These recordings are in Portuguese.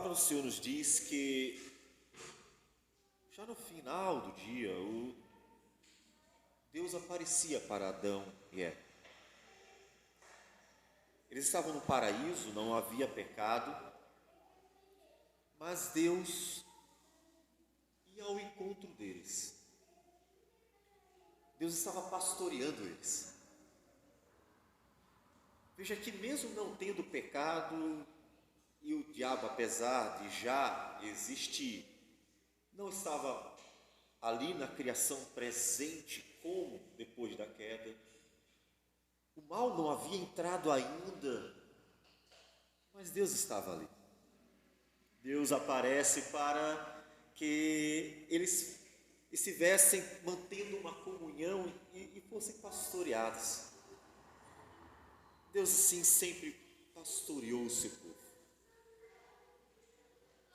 palavra do Senhor nos diz que já no final do dia, Deus aparecia para Adão e Eva. Eles estavam no paraíso, não havia pecado, mas Deus ia ao encontro deles. Deus estava pastoreando eles. Veja que mesmo não tendo pecado, e o diabo, apesar de já existir, não estava ali na criação presente como depois da queda. O mal não havia entrado ainda, mas Deus estava ali. Deus aparece para que eles estivessem mantendo uma comunhão e fossem pastoreados. Deus, sim, sempre pastoreou o seu povo.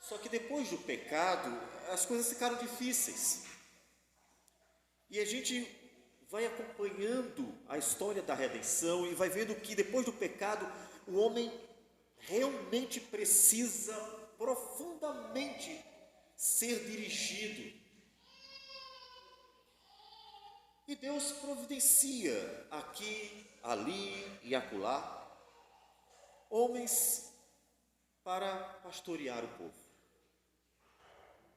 Só que depois do pecado, as coisas ficaram difíceis. E a gente vai acompanhando a história da redenção e vai vendo que depois do pecado, o homem realmente precisa profundamente ser dirigido. E Deus providencia aqui, ali e acolá homens para pastorear o povo.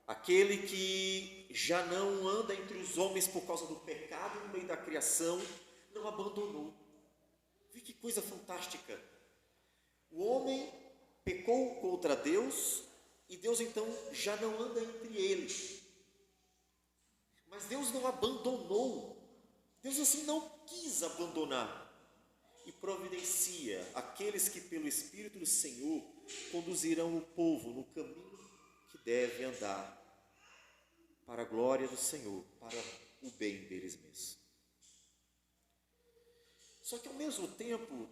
Aquele que já não anda entre os homens por causa do pecado no meio da criação, não abandonou. Vê que coisa fantástica. O homem pecou contra Deus e Deus então já não anda entre eles. Mas Deus não abandonou. Deus assim não quis abandonar. E providencia aqueles que pelo Espírito do Senhor conduzirão o povo no caminho que deve andar, para a glória do Senhor, para o bem deles mesmos. Só que ao mesmo tempo,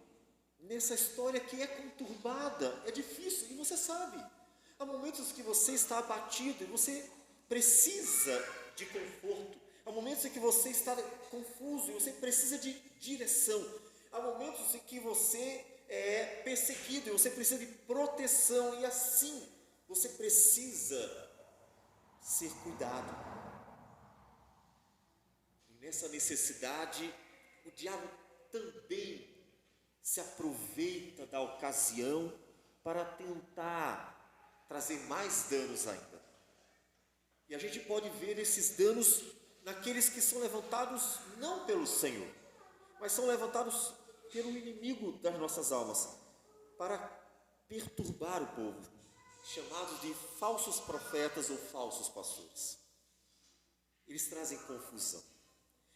nessa história que é conturbada, é difícil, e você sabe, há momentos que você está abatido e você precisa de conforto, há momentos em que você está confuso e você precisa de direção, há momentos em que você é perseguido e você precisa de proteção, e assim você precisa ser cuidado. E nessa necessidade, o diabo também se aproveita da ocasião para tentar trazer mais danos ainda. E a gente pode ver esses danos naqueles que são levantados não pelo Senhor, mas são levantados pelo inimigo das nossas almas, para perturbar o povo, chamados de falsos profetas ou falsos pastores. Eles trazem confusão.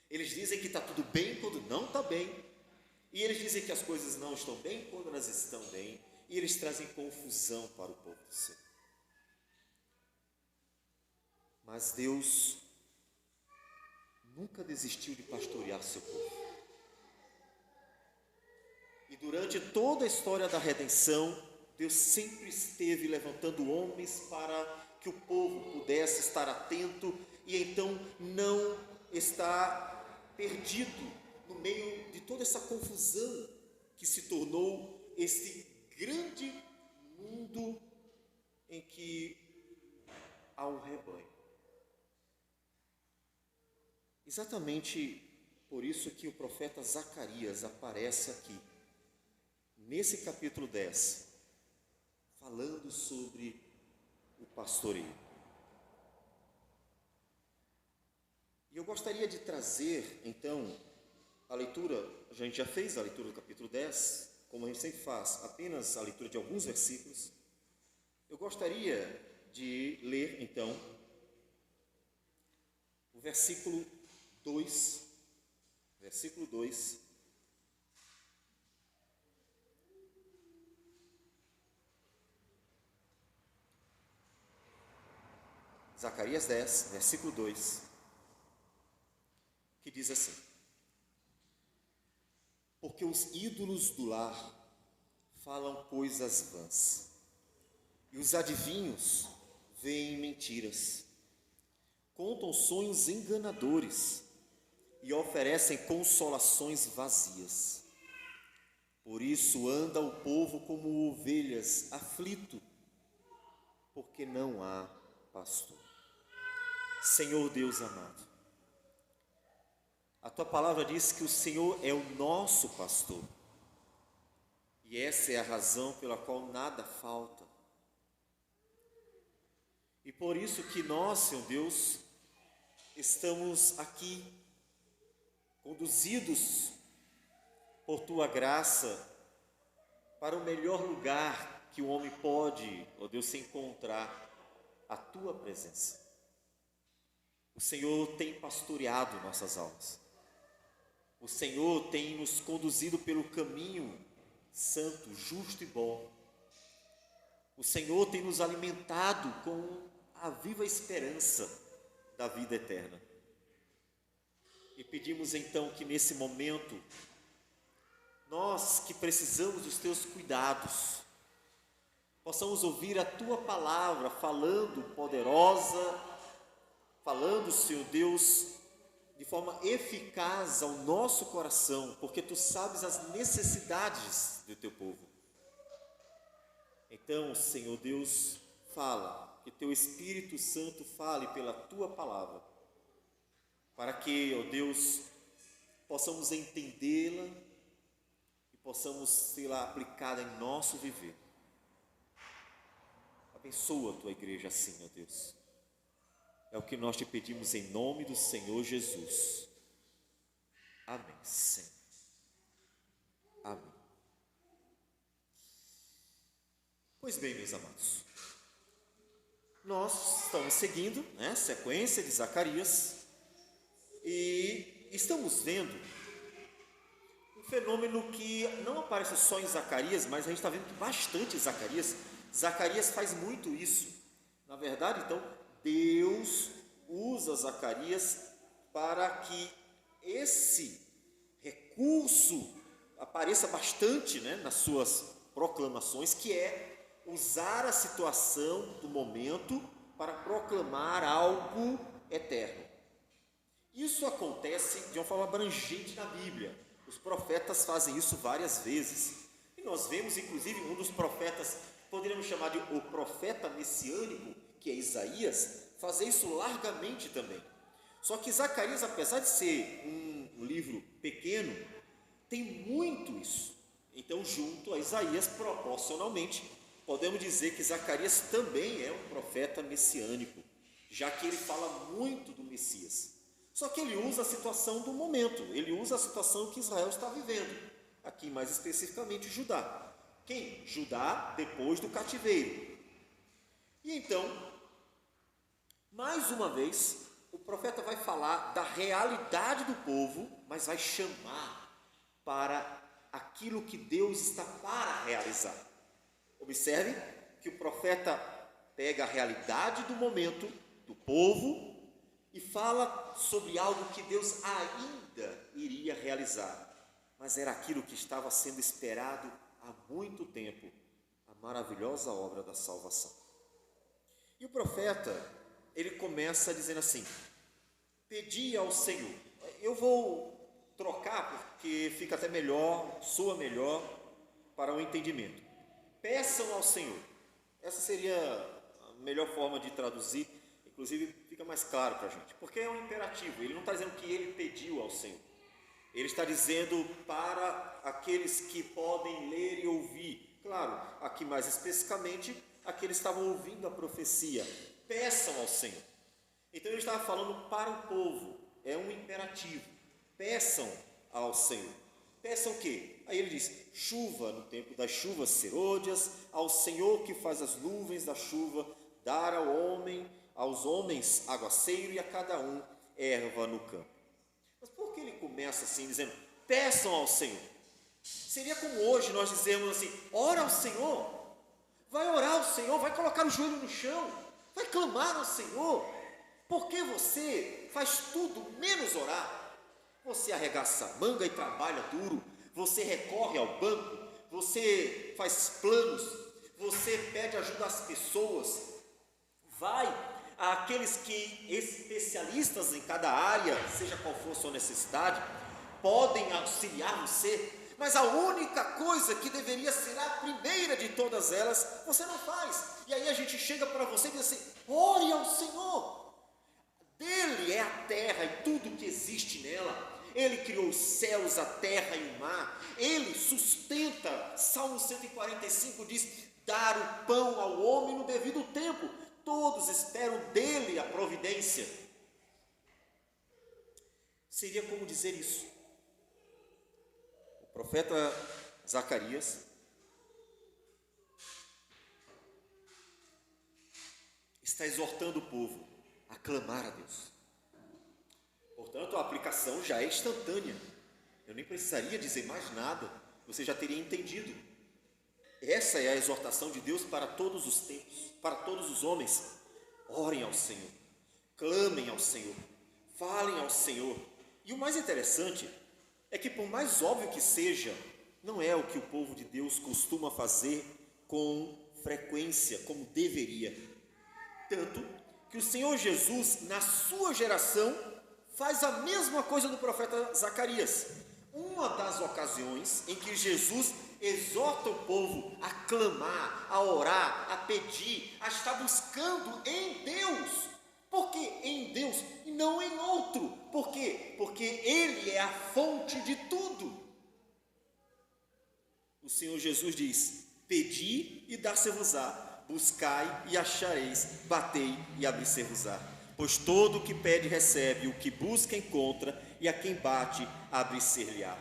Eles dizem que está tudo bem quando não está bem, e eles dizem que as coisas não estão bem quando elas estão bem, e eles trazem confusão para o povo do Senhor. Mas Deus nunca desistiu de pastorear seu povo. E durante toda a história da redenção, Deus sempre esteve levantando homens para que o povo pudesse estar atento e então não estar perdido no meio de toda essa confusão que se tornou esse grande mundo em que há um rebanho. Exatamente por isso que o profeta Zacarias aparece aqui, nesse capítulo 10, falando sobre o pastoreio. E eu gostaria de trazer, então, a leitura, a gente já fez a leitura do capítulo 10, como a gente sempre faz, apenas a leitura de alguns versículos. Eu gostaria de ler, então, o versículo 2, Zacarias 10, versículo 2, que diz assim: porque os ídolos do lar falam coisas vãs, e os adivinhos veem mentiras, contam sonhos enganadores e oferecem consolações vazias. Por isso anda o povo como ovelhas, aflito, porque não há pastor. Senhor Deus amado, a tua palavra diz que o Senhor é o nosso pastor, e essa é a razão pela qual nada falta. E por isso que nós, Senhor Deus, estamos aqui, conduzidos por tua graça, para o melhor lugar que o homem pode, ó Deus, se encontrar, a tua presença. O Senhor tem pastoreado nossas almas. O Senhor tem nos conduzido pelo caminho santo, justo e bom. O Senhor tem nos alimentado com a viva esperança da vida eterna. E pedimos então que nesse momento, nós que precisamos dos teus cuidados, possamos ouvir a tua palavra falando poderosa, falando, Senhor Deus, de forma eficaz ao nosso coração, porque tu sabes as necessidades do teu povo. Então, Senhor Deus, fala, que teu Espírito Santo fale pela tua palavra, para que, ó Deus, possamos entendê-la e possamos ser-la aplicada em nosso viver. Abençoa a tua igreja assim, ó Deus. É o que nós te pedimos em nome do Senhor Jesus. Amém, Senhor. Amém. Pois bem, meus amados, nós estamos seguindo, né, a sequência de Zacarias e estamos vendo um fenômeno que não aparece só em Zacarias, mas a gente está vendo bastante em Zacarias. Zacarias faz muito isso. Na verdade, então, Deus usa Zacarias para que esse recurso apareça bastante, né, nas suas proclamações, que é usar a situação do momento para proclamar algo eterno. Isso acontece de uma forma abrangente na Bíblia. Os profetas fazem isso várias vezes. E nós vemos, inclusive, um dos profetas, poderíamos chamar de o profeta messiânico, que é Isaías, fazer isso largamente também. Só que Zacarias, apesar de ser um livro pequeno, tem muito isso. Então, junto a Isaías, proporcionalmente, podemos dizer que Zacarias também é um profeta messiânico, já que ele fala muito do Messias. Só que ele usa a situação do momento, ele usa a situação que Israel está vivendo, aqui mais especificamente Judá. Quem? Judá depois do cativeiro. E então, mais uma vez, o profeta vai falar da realidade do povo, mas vai chamar para aquilo que Deus está para realizar. Observe que o profeta pega a realidade do momento, do povo, e fala sobre algo que Deus ainda iria realizar, mas era aquilo que estava sendo esperado há muito tempo, a maravilhosa obra da salvação. E o profeta, ele começa dizendo assim: pedi ao Senhor. Eu vou trocar porque fica até melhor, soa melhor para o entendimento. Peçam ao Senhor. Essa seria a melhor forma de traduzir, inclusive fica mais claro para a gente, porque é um imperativo. Ele não está dizendo que ele pediu ao Senhor, ele está dizendo para aqueles que podem ler e ouvir. Claro, aqui mais especificamente, aqueles que estavam ouvindo a profecia. Peçam ao Senhor. Então ele estava falando para o povo, é um imperativo. Peçam ao Senhor. Peçam o quê? Aí ele diz: chuva no tempo das chuvas serôdias, ao Senhor que faz as nuvens da chuva, dar aos homens aguaceiro e a cada um erva no campo. Mas por que ele começa assim, dizendo: peçam ao Senhor? Seria como hoje nós dizemos assim: ora ao Senhor. Vai orar ao Senhor, vai colocar o joelho no chão, vai clamar ao Senhor. Porque você faz tudo menos orar. Você arregaça a manga e trabalha duro, você recorre ao banco, você faz planos, você pede ajuda às pessoas, vai àqueles que especialistas em cada área, seja qual for a sua necessidade, podem auxiliar você, mas a única coisa que deveria ser a primeira de todas elas, você não faz. E aí a gente chega para você e diz assim: ore ao Senhor. Dele é a terra e tudo que existe nela. Ele criou os céus, a terra e o mar. Ele sustenta. Salmo 145 diz: dar o pão ao homem no devido tempo. Todos esperam dele a providência. Seria como dizer isso. O profeta Zacarias está exortando o povo a clamar a Deus. Portanto, a aplicação já é instantânea. Eu nem precisaria dizer mais nada, você já teria entendido. Essa é a exortação de Deus para todos os tempos, para todos os homens. Orem ao Senhor, clamem ao Senhor, falem ao Senhor. E o mais interessante é que, por mais óbvio que seja, não é o que o povo de Deus costuma fazer com frequência, como deveria. Tanto que o Senhor Jesus, na sua geração, faz a mesma coisa do profeta Zacarias. Uma das ocasiões em que Jesus exorta o povo a clamar, a orar, a pedir, a estar buscando em Deus. Por que em Deus e não em outro? Por quê? Porque Ele é a fonte de tudo. O Senhor Jesus diz: pedi e dar-se-vos-á, buscai e achareis, batei e abrir-se-vos-á. Pois todo o que pede recebe, o que busca encontra, e a quem bate abrir-se-lhe-á.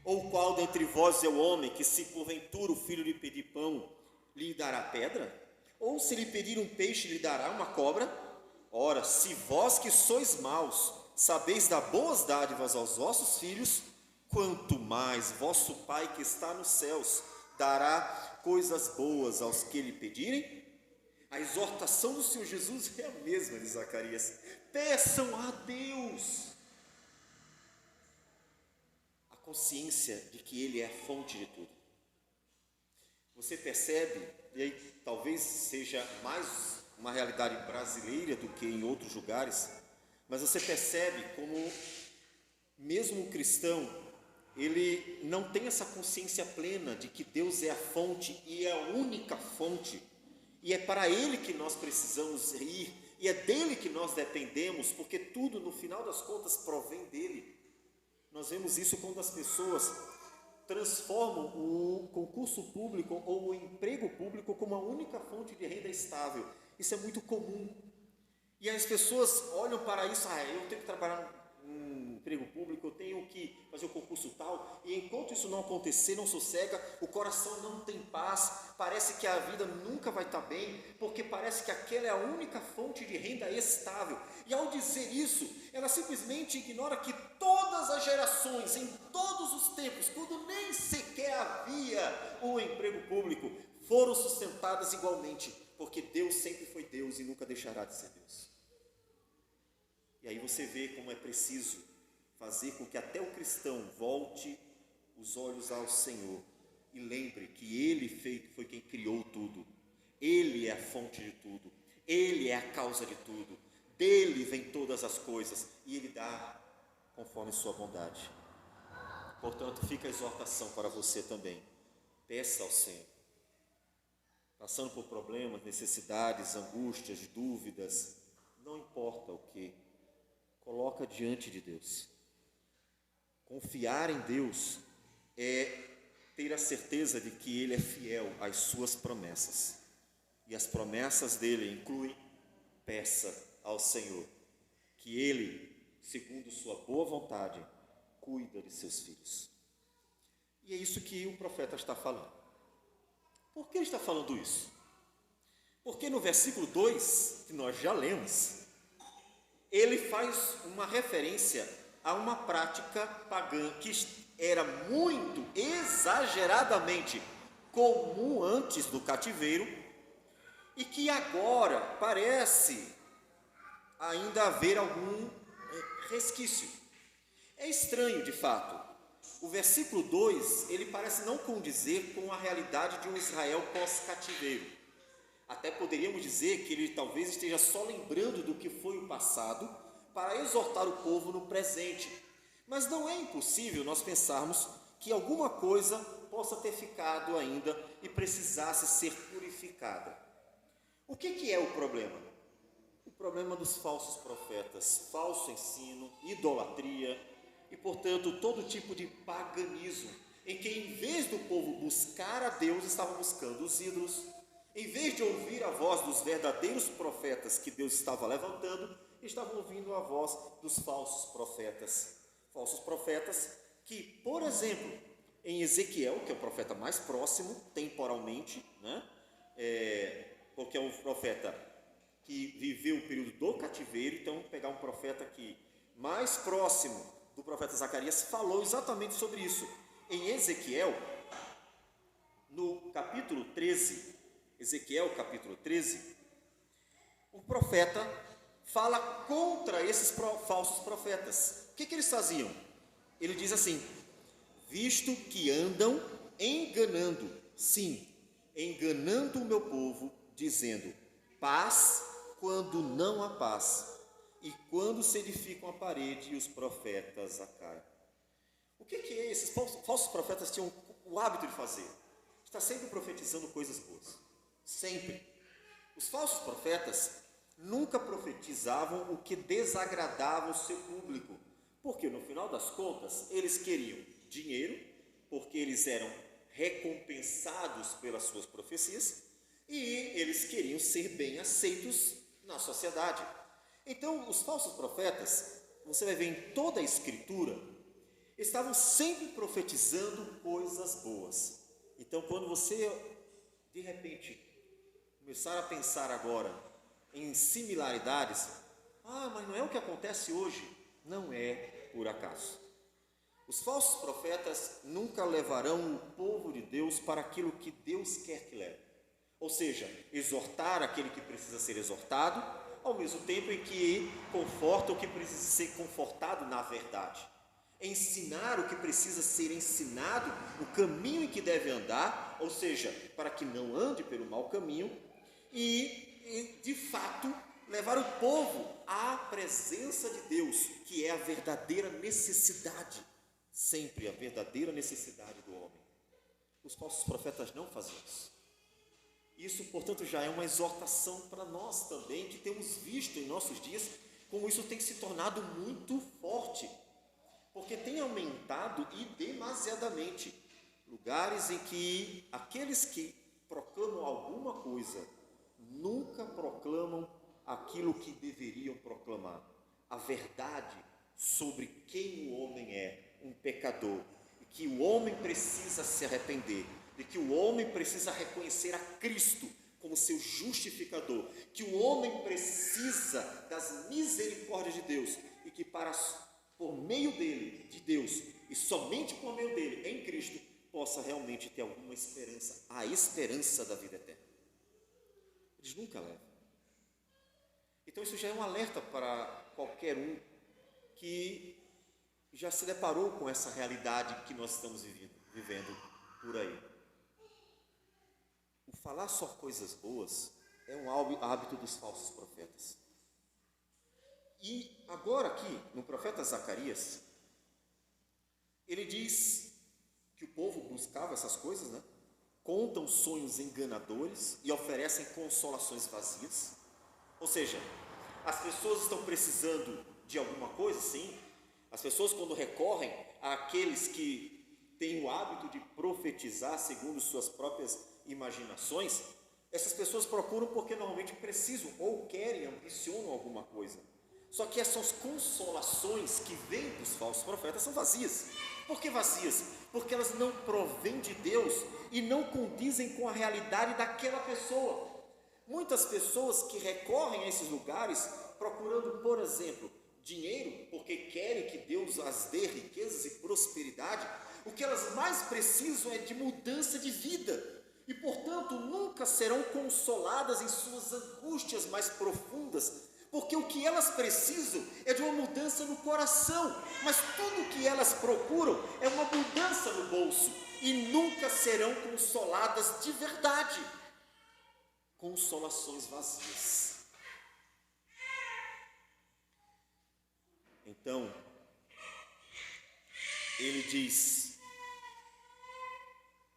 Ou qual dentre vós é o homem que, se porventura o filho lhe pedir pão, lhe dará pedra? Ou se lhe pedir um peixe, lhe dará uma cobra? Ora, se vós que sois maus, sabeis dar boas dádivas aos vossos filhos, quanto mais vosso Pai que está nos céus dará coisas boas aos que lhe pedirem? A exortação do Senhor Jesus é a mesma de Zacarias: peçam a Deus. A consciência de que Ele é a fonte de tudo. Você percebe, e aí talvez seja mais uma realidade brasileira do que em outros lugares, mas você percebe como mesmo o cristão, ele não tem essa consciência plena de que Deus é a fonte e é a única fonte, e é para Ele que nós precisamos ir, e é dele que nós dependemos, porque tudo no final das contas provém dele. Nós vemos isso quando as pessoas transformam o concurso público ou o emprego público como a única fonte de renda estável. Isso é muito comum. E as pessoas olham para isso: eu tenho que trabalhar num emprego público, eu tenho que fazer o concurso tal, e enquanto isso não acontecer, não sossega, o coração não tem paz, parece que a vida nunca vai estar bem, porque parece que aquela é a única fonte de renda estável. E ao dizer isso, ela simplesmente ignora que todas as gerações, em todos os tempos, quando nem sequer havia um emprego público, foram sustentadas igualmente, porque Deus sempre foi Deus e nunca deixará de ser Deus. E aí você vê como é preciso fazer com que até o cristão volte os olhos ao Senhor e lembre que Ele foi quem criou tudo. Ele é a fonte de tudo. Ele é a causa de tudo. Dele vem todas as coisas e Ele dá conforme sua bondade. Portanto, fica a exortação para você também. Peça ao Senhor. Passando por problemas, necessidades, angústias, dúvidas, não importa o que, coloca diante de Deus. Confiar em Deus é ter a certeza de que Ele é fiel às suas promessas. E as promessas dele incluem: peça ao Senhor que Ele, segundo sua boa vontade, cuida de seus filhos. E é isso que o profeta está falando. Por que ele está falando isso? Porque no versículo 2, que nós já lemos, ele faz uma referência a uma prática pagã que era muito exageradamente comum antes do cativeiro e que agora parece ainda haver algum resquício. É estranho, de fato. O versículo 2, ele parece não condizer com a realidade de um Israel pós-cativeiro. Até poderíamos dizer que ele talvez esteja só lembrando do que foi o passado para exortar o povo no presente. Mas não é impossível nós pensarmos que alguma coisa possa ter ficado ainda e precisasse ser purificada. O que é o problema? O problema dos falsos profetas, falso ensino, idolatria e, portanto, todo tipo de paganismo, em que em vez do povo buscar a Deus, estavam buscando os ídolos. Em vez de ouvir a voz dos verdadeiros profetas que Deus estava levantando, estavam ouvindo a voz dos falsos profetas. Falsos profetas que, por exemplo, em Ezequiel, que é o profeta mais próximo, temporalmente, né? Porque é um profeta que viveu o período do cativeiro, então pegar um profeta que mais próximo do profeta Zacarias falou exatamente sobre isso. Em Ezequiel, no capítulo 13, Ezequiel capítulo 13, o profeta fala contra esses falsos profetas. O que eles faziam? Ele diz assim: visto que andam enganando, sim, enganando o meu povo, dizendo paz quando não há paz, e quando se edificam a parede e os profetas a caem. O que é esses falsos profetas tinham o hábito de fazer? Está sempre profetizando coisas boas. Sempre. Os falsos profetas nunca profetizavam o que desagradava o seu público, porque no final das contas eles queriam dinheiro, porque eles eram recompensados pelas suas profecias, e eles queriam ser bem aceitos na sociedade. Então, os falsos profetas, você vai ver em toda a Escritura, estavam sempre profetizando coisas boas. Então, quando você, de repente, começar a pensar agora em similaridades, mas não é o que acontece hoje. Não é por acaso. Os falsos profetas nunca levarão o povo de Deus para aquilo que Deus quer que leve. Ou seja, exortar aquele que precisa ser exortado, ao mesmo tempo em que conforta o que precisa ser confortado na verdade. Ensinar o que precisa ser ensinado, o caminho em que deve andar, ou seja, para que não ande pelo mau caminho, e de fato levar o povo à presença de Deus, que é a verdadeira necessidade, sempre a verdadeira necessidade do homem. Os falsos profetas não faziam isso. Isso, portanto, já é uma exortação para nós também, que temos visto em nossos dias como isso tem se tornado muito forte, porque tem aumentado e demasiadamente lugares em que aqueles que proclamam alguma coisa nunca proclamam aquilo que deveriam proclamar, a verdade sobre quem o homem é, um pecador, e que o homem precisa se arrepender, de que o homem precisa reconhecer a Cristo como seu justificador, que o homem precisa das misericórdias de Deus e que por meio dele, de Deus, e somente por meio dele, em Cristo, possa realmente ter alguma esperança, a esperança da vida eterna. Eles nunca levam. Então isso já é um alerta para qualquer um que já se deparou com essa realidade que nós estamos vivendo por aí. O falar só coisas boas é um hábito dos falsos profetas. E agora aqui, no profeta Zacarias, ele diz que o povo buscava essas coisas, né? Contam sonhos enganadores e oferecem consolações vazias. Ou seja, as pessoas estão precisando de alguma coisa, sim. As pessoas, quando recorrem àqueles que têm o hábito de profetizar segundo suas próprias imaginações, essas pessoas procuram porque normalmente precisam ou querem, ambicionam alguma coisa. Só que essas consolações que vêm dos falsos profetas são vazias. Por que vazias? Porque elas não provêm de Deus e não condizem com a realidade daquela pessoa. Muitas pessoas que recorrem a esses lugares procurando, por exemplo, dinheiro, porque querem que Deus as dê riquezas e prosperidade, o que elas mais precisam é de mudança de vida. E, portanto, nunca serão consoladas em suas angústias mais profundas, porque o que elas precisam é de uma mudança no coração, mas tudo o que elas procuram é uma mudança no bolso, e nunca serão consoladas de verdade. Consolações vazias. Então, ele diz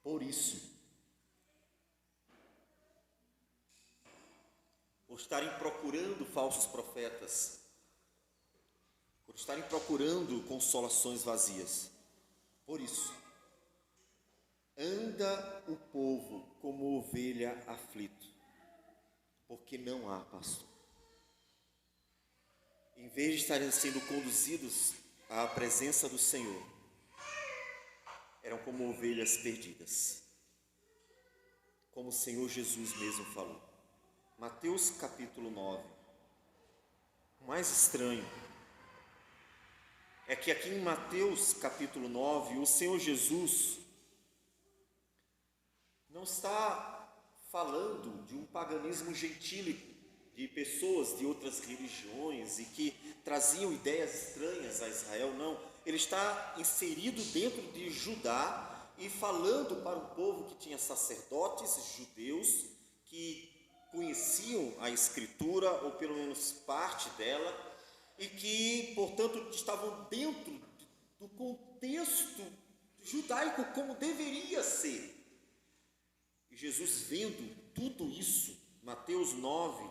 Por isso, por estarem procurando falsos profetas, por estarem procurando consolações vazias, por isso, anda o povo como ovelha aflito, porque não há pastor. Em vez de estarem sendo conduzidos à presença do Senhor, eram como ovelhas perdidas, como o Senhor Jesus mesmo falou. Mateus capítulo 9. O mais estranho é que aqui em Mateus capítulo 9, o Senhor Jesus não está falando de um paganismo gentílico, de pessoas de outras religiões e que traziam ideias estranhas a Israel, não. Ele está inserido dentro de Judá e falando para um povo que tinha sacerdotes judeus que conheciam a Escritura, ou pelo menos parte dela, e que, portanto, estavam dentro do contexto judaico como deveria ser. E Jesus, vendo tudo isso, Mateus 9,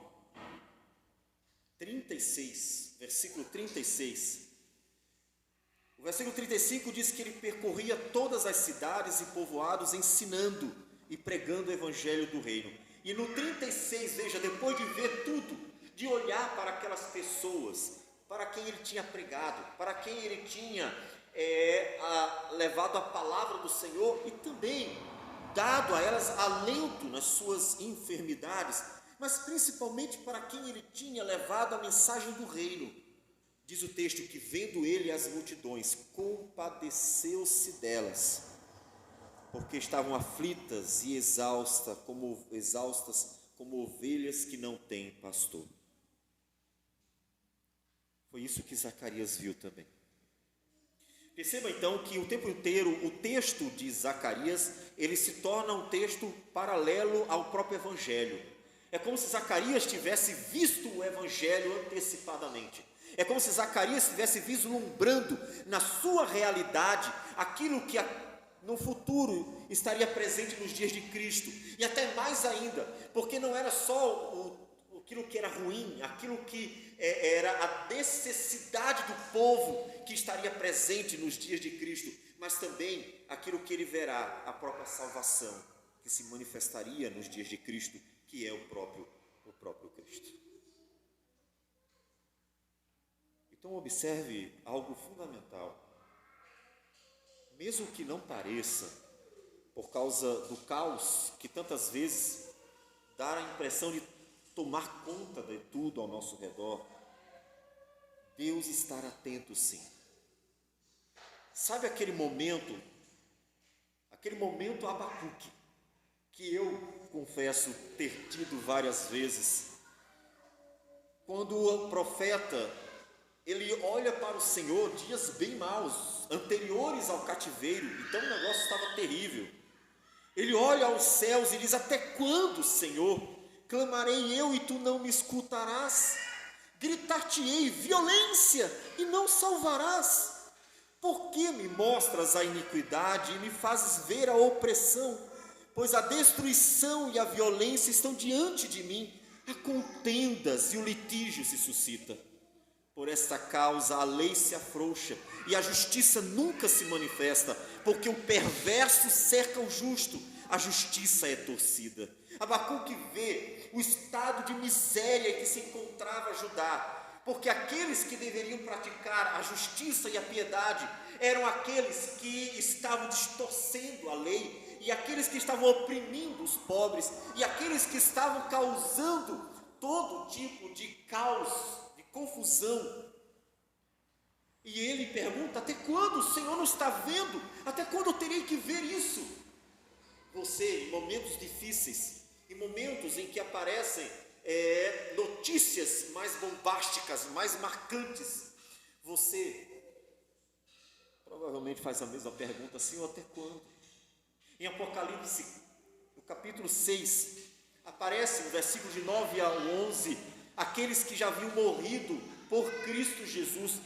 36, versículo 36, o versículo 35 diz que ele percorria todas as cidades e povoados, ensinando e pregando o evangelho do reino. E no 36, veja, depois de ver tudo, de olhar para aquelas pessoas, para quem ele tinha pregado, para quem ele tinha levado a palavra do Senhor e também dado a elas alento nas suas enfermidades, mas principalmente para quem ele tinha levado a mensagem do reino. Diz o texto que, vendo ele as multidões, compadeceu-se delas, porque estavam aflitas e exaustas como ovelhas que não têm pastor. Foi isso que Zacarias viu também. Perceba então que o tempo inteiro o texto de Zacarias, ele se torna um texto paralelo ao próprio evangelho. É como se Zacarias tivesse visto o evangelho antecipadamente. É como se Zacarias estivesse vislumbrando na sua realidade aquilo que no futuro estaria presente nos dias de Cristo. E até mais ainda, porque não era só aquilo que era ruim, aquilo que era a necessidade do povo que estaria presente nos dias de Cristo, mas também aquilo que ele verá, a própria salvação que se manifestaria nos dias de Cristo, que é o próprio Cristo. Então observe algo fundamental. Mesmo que não pareça, por causa do caos que tantas vezes dá a impressão de tomar conta de tudo ao nosso redor, Deus está atento sim. Sabe aquele momento Abacuque, que eu confesso ter tido várias vezes, quando o profeta, ele olha para o Senhor dias bem maus, anteriores ao cativeiro, então o negócio estava terrível. Ele olha aos céus e diz: até quando, Senhor, clamarei eu e tu não me escutarás? Gritar-te-ei violência e não salvarás. Por que me mostras a iniquidade e me fazes ver a opressão? Pois a destruição e a violência estão diante de mim, há contendas e o litígio se suscita. Por esta causa a lei se afrouxa e a justiça nunca se manifesta, porque o perverso cerca o justo, a justiça é torcida. Abacuque vê o estado de miséria em que se encontrava Judá, porque aqueles que deveriam praticar a justiça e a piedade eram aqueles que estavam distorcendo a lei, e aqueles que estavam oprimindo os pobres, e aqueles que estavam causando todo tipo de caos, confusão. E ele pergunta: até quando o Senhor não está vendo? Até quando eu terei que ver isso? Você, em momentos difíceis, em momentos em que aparecem notícias mais bombásticas, mais marcantes, você provavelmente faz a mesma pergunta: Senhor, até quando? Em Apocalipse, no capítulo 6, aparece no versículo de 9 a 11, aqueles que já haviam morrido por Cristo Jesus,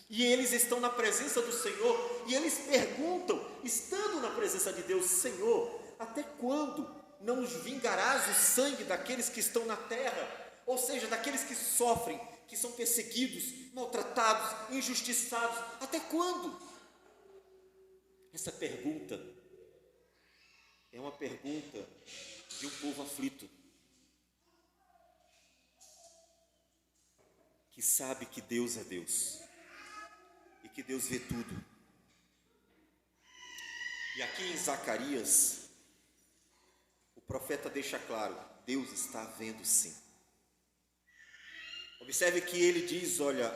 e eles estão na presença do Senhor, e eles perguntam, estando na presença de Deus: Senhor, até quando não vingarás o sangue daqueles que estão na terra? Ou seja, daqueles que sofrem, que são perseguidos, maltratados, injustiçados. Até quando? Essa pergunta é uma pergunta de um povo aflito, que sabe que Deus é Deus e que Deus vê tudo. E aqui em Zacarias, o profeta deixa claro: Deus está vendo sim. Observe que ele diz: olha,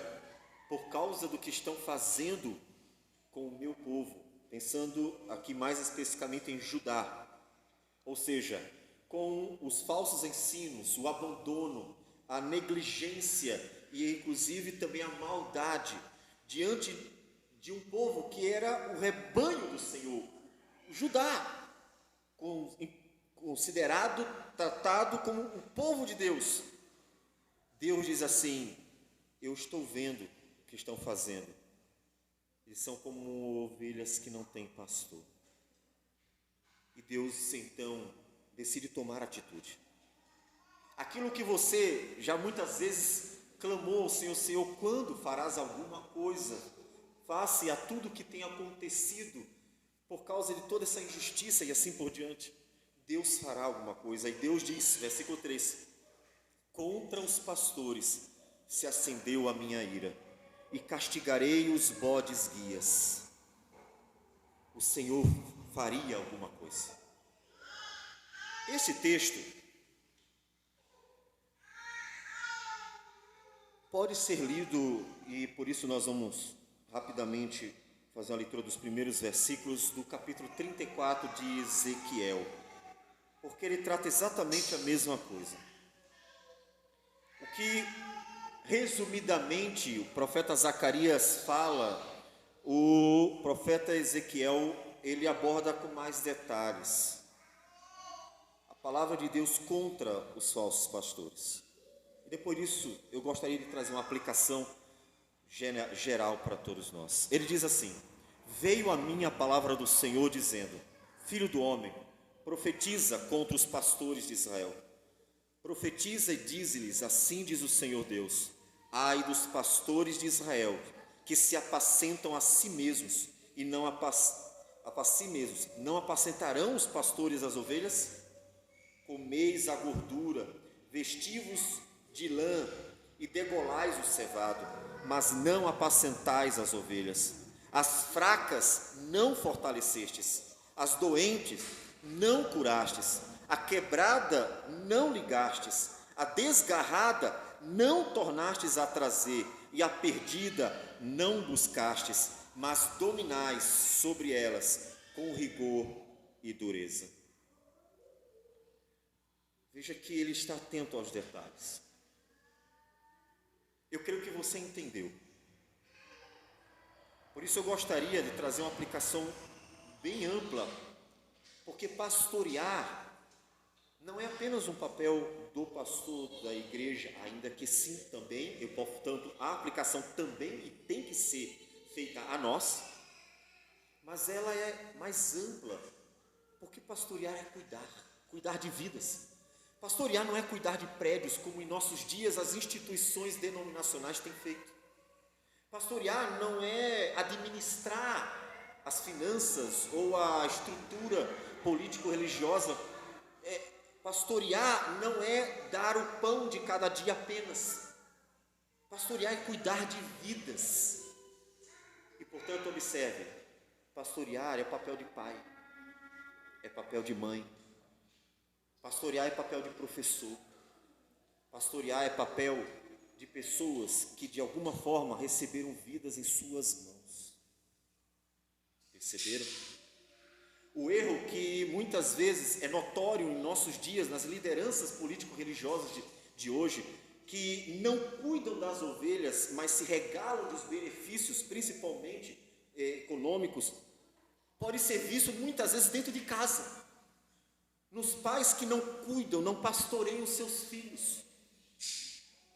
por causa do que estão fazendo com o meu povo, pensando aqui mais especificamente em Judá, ou seja, com os falsos ensinos, o abandono, a negligência e inclusive também a maldade diante de um povo que era o rebanho do Senhor, Judá, considerado, tratado como o povo de Deus. Deus diz assim: eu estou vendo o que estão fazendo. Eles são como ovelhas que não têm pastor. E Deus então decide tomar atitude. Aquilo que você já muitas vezes clamou ao Senhor: Senhor, quando farás alguma coisa face a tudo que tem acontecido por causa de toda essa injustiça e assim por diante? Deus fará alguma coisa. E Deus diz, versículo 3: contra os pastores se acendeu a minha ira, e castigarei os bodes guias. O Senhor faria alguma coisa. Esse texto pode ser lido, e por isso nós vamos rapidamente fazer uma leitura dos primeiros versículos do capítulo 34 de Ezequiel, porque ele trata exatamente a mesma coisa. O que, resumidamente, o profeta Zacarias fala, o profeta Ezequiel, ele aborda com mais detalhes. A palavra de Deus contra os falsos pastores. E depois disso, eu gostaria de trazer uma aplicação geral para todos nós. Ele diz assim: veio a mim a palavra do Senhor dizendo: filho do homem, profetiza contra os pastores de Israel. Profetiza e dize-lhes: assim diz o Senhor Deus: ai dos pastores de Israel, que se apacentam a si mesmos e não não apacentarão os pastores as ovelhas? Comeis a gordura, vestivos de lã e degolais o cevado, mas não apacentais as ovelhas. As fracas não fortalecestes, as doentes não curastes, a quebrada não ligastes, a desgarrada não tornastes a trazer, e a perdida não buscastes, mas dominais sobre elas com rigor e dureza. Veja que ele está atento aos detalhes. Eu creio que você entendeu. Por isso eu gostaria de trazer uma aplicação bem ampla, porque pastorear não é apenas um papel do pastor da igreja, ainda que sim também, e portanto a aplicação também tem que ser feita a nós, mas ela é mais ampla, porque pastorear é cuidar de vidas. Pastorear não é cuidar de prédios, como em nossos dias as instituições denominacionais têm feito. Pastorear não é administrar as finanças ou a estrutura político-religiosa. Pastorear não é dar o pão de cada dia apenas. Pastorear é cuidar de vidas. E, portanto, observe, pastorear é papel de pai, é papel de mãe. Pastorear é papel de professor. Pastorear é papel de pessoas que de alguma forma receberam vidas em suas mãos. Perceberam? O erro que muitas vezes é notório em nossos dias, nas lideranças político-religiosas de hoje, que não cuidam das ovelhas, mas se regalam dos benefícios, principalmente econômicos, pode ser visto muitas vezes dentro de casa. Nos pais que não cuidam, não pastoreiam seus filhos,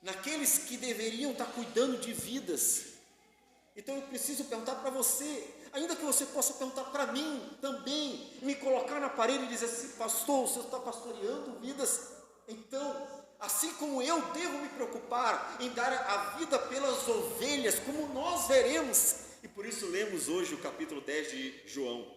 naqueles que deveriam estar cuidando de vidas. Então eu preciso perguntar para você: ainda que você possa perguntar para mim também, me colocar na parede e dizer assim: pastor, o senhor está pastoreando vidas? Então, assim como eu devo me preocupar em dar a vida pelas ovelhas, como nós veremos, e por isso lemos hoje o capítulo 10 de João,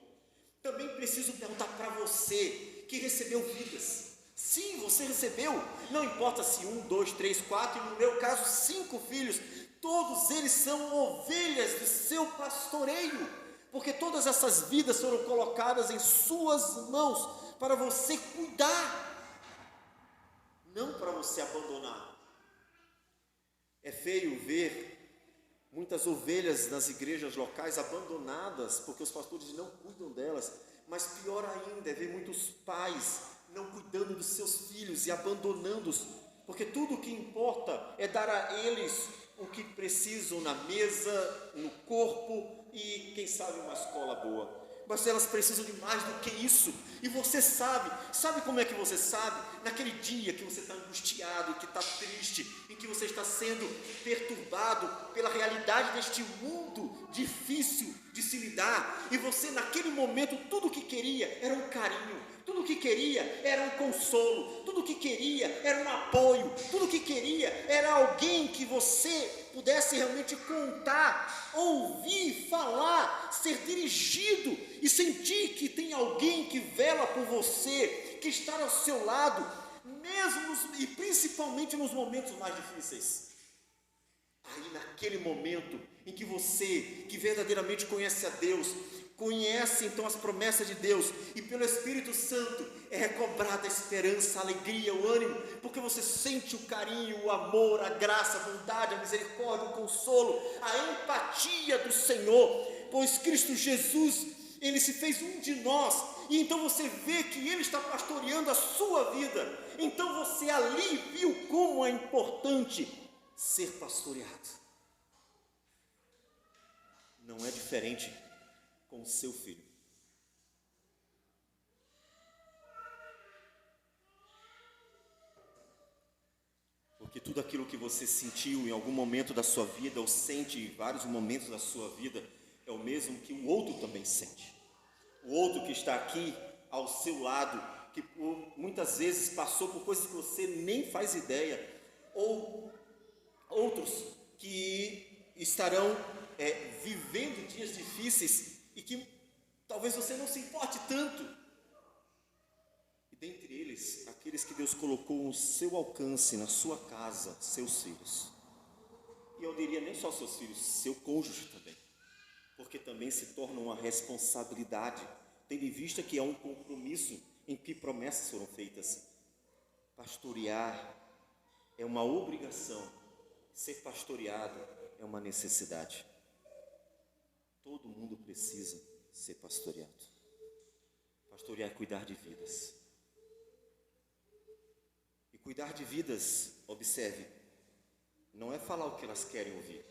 também preciso perguntar para você que recebeu vidas. Sim, você recebeu, não importa se 1, 2, 3, 4, e no meu caso 5 filhos, todos eles são ovelhas do seu pastoreio, porque todas essas vidas foram colocadas em suas mãos para você cuidar, não para você abandonar. É feio ver muitas ovelhas nas igrejas locais abandonadas, porque os pastores não cuidam delas, mas pior ainda é ver muitos pais não cuidando dos seus filhos e abandonando-os, porque tudo o que importa é dar a eles o que precisam na mesa, no corpo e, quem sabe, uma escola boa. Mas elas precisam de mais do que isso, e você sabe como é que você sabe? Naquele dia que você está angustiado, que está triste, em que você está sendo perturbado pela realidade deste mundo difícil de se lidar, e você naquele momento tudo o que queria era um carinho, tudo o que queria era um consolo, tudo o que queria era um apoio, tudo o que queria era alguém que você pudesse realmente contar, ouvir, falar, ser dirigido e sentir que tem alguém que vela por você, que está ao seu lado, mesmo e principalmente nos momentos mais difíceis. Aí naquele momento em que você, que verdadeiramente conhece a Deus, conhece então as promessas de Deus, e pelo Espírito Santo é recobrada a esperança, a alegria, o ânimo, porque você sente o carinho, o amor, a graça, a bondade, a misericórdia, o consolo, a empatia do Senhor, pois Cristo Jesus, Ele se fez um de nós, e então você vê que Ele está pastoreando a sua vida, então você ali viu como é importante ser pastoreado. Não é diferente com o seu filho. Porque tudo aquilo que você sentiu em algum momento da sua vida, ou sente em vários momentos da sua vida, é o mesmo que o outro também sente. O outro que está aqui ao seu lado, que muitas vezes passou por coisas que você nem faz ideia, ou outros que estarão vivendo dias difíceis e que talvez você não se importe tanto. E dentre eles, aqueles que Deus colocou no seu alcance, na sua casa, seus filhos. E eu diria nem só seus filhos, seu cônjuge também. Porque também se torna uma responsabilidade, tendo em vista que é um compromisso em que promessas foram feitas. Pastorear é uma obrigação, ser pastoreado é uma necessidade. Todo mundo precisa ser pastoreado. Pastorear é cuidar de vidas. E cuidar de vidas, observe, não é falar o que elas querem ouvir.